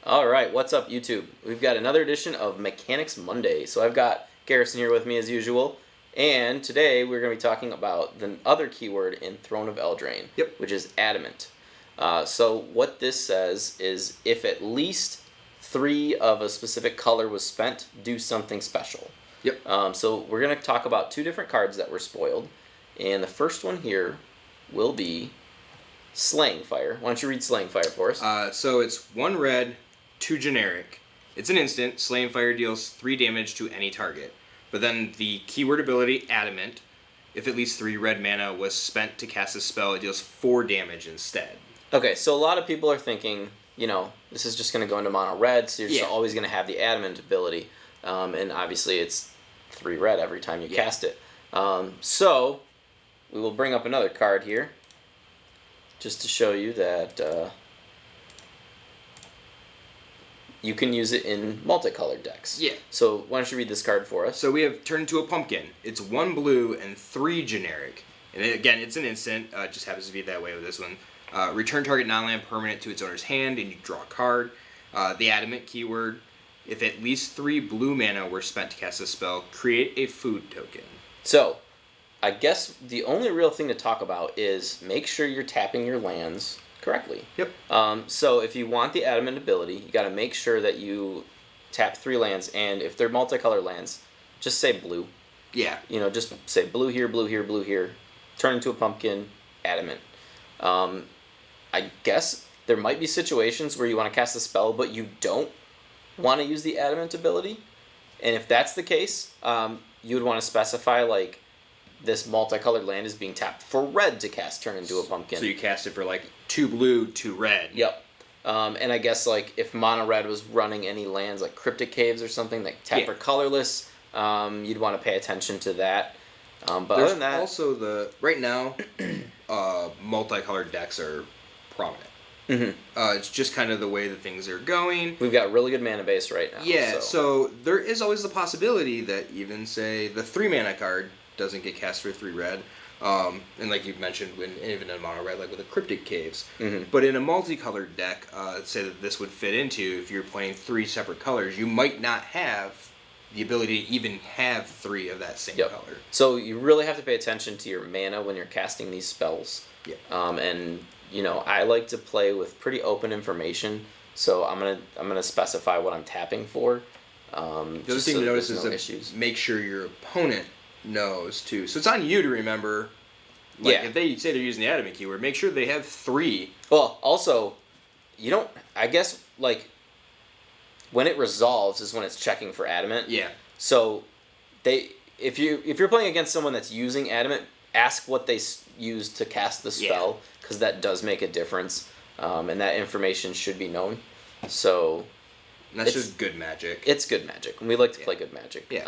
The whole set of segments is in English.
All right, what's up, YouTube? We've got another edition of Mechanics Monday. So I've got Garrison here with me as usual, and today we're going to be talking about the other keyword in Throne of Eldraine, which is Adamant. So what this says is if at least 3 of a specific color was spent, do something special. So we're going to talk about 2 different cards that were spoiled, and the first one here will be Slang Fire. Why don't you read Slang Fire for us? So it's 1 red, 2 generic. It's an instant. Slang Fire deals 3 damage to any target. But then the keyword ability, Adamant, if at least 3 red mana was spent to cast a spell, it deals 4 damage instead. Okay, so a lot of people are thinking, you know, this is just going to go into mono red, so you're just always going to have the Adamant ability. And obviously it's 3 red every time you cast it. So we will bring up another card here just to show you that you can use it in multicolored decks. So why don't you read this card for us? So we have Turn into a Pumpkin. It's 1 blue and 3 generic. And again, it's an instant. It just happens to be that way with this one. Return target non-land permanent to its owner's hand, and you draw a card. The Adamant keyword. If at least 3 blue mana were spent to cast a spell, create a food token. So, I guess the only real thing to talk about is make sure you're tapping your lands correctly. So if you want the Adamant ability, you got to make sure that you tap 3 lands, and if they're multicolored lands, just say blue. You know, just say blue here, blue here, blue here. Turn into a pumpkin, Adamant. I guess there might be situations where you want to cast a spell, but you don't want to use the Adamant ability. And if that's the case, you would want to specify, like, this multicolored land is being tapped for red to cast Turn into a Pumpkin. So you cast it for, like, 2 blue, 2 red. And I guess, like, if mono red was running any lands, like Cryptic Caves or something, that tap for colorless, you'd want to pay attention to that. But There's other than that, also right now, multicolored decks are prominent. It's just kind of the way that things are going. We've got really good mana base right now. So there is always the possibility that even, say, the 3 mana card doesn't get cast for 3 red. And like you mentioned, even in mono red, like with the Cryptic Caves. But in a multicolored deck, say that this would fit into, if you're playing 3 separate colors, you might not have the ability to even have 3 of that same color. So you really have to pay attention to your mana when you're casting these spells. And you know, I like to play with pretty open information, so I'm gonna specify what I'm tapping for. The other thing to notice is that make sure your opponent knows too. So it's on you to remember. Like, if they say they're using the Adamant keyword, make sure they have 3. Well, also, you don't. I guess, like, when it resolves is when it's checking for Adamant. So if you're playing against someone that's using Adamant, ask what they use to cast the spell, because that does make a difference, and that information should be known. So and that's just good magic. It's good magic, and we like to play good magic.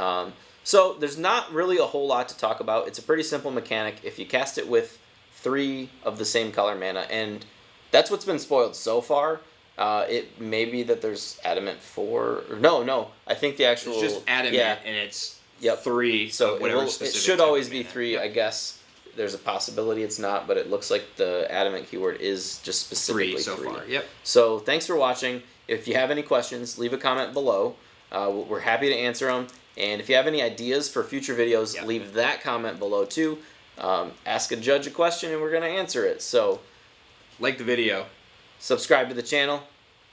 So there's not really a whole lot to talk about. It's a pretty simple mechanic. If you cast it with 3 of the same color mana, and that's what's been spoiled so far. It may be that there's Adamant 4. Or no. I think the actual... It's just Adamant, and it's 3. So it should always be 3, I guess. There's a possibility it's not, but it looks like the Adamant keyword is just specifically 3 so far. So thanks for watching. If you have any questions, leave a comment below. We're happy to answer them. And if you have any ideas for future videos, leave that comment below too. Ask a judge a question and we're going to answer it. So, like the video, subscribe to the channel,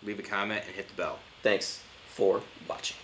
leave a comment, and hit the bell. Thanks for watching.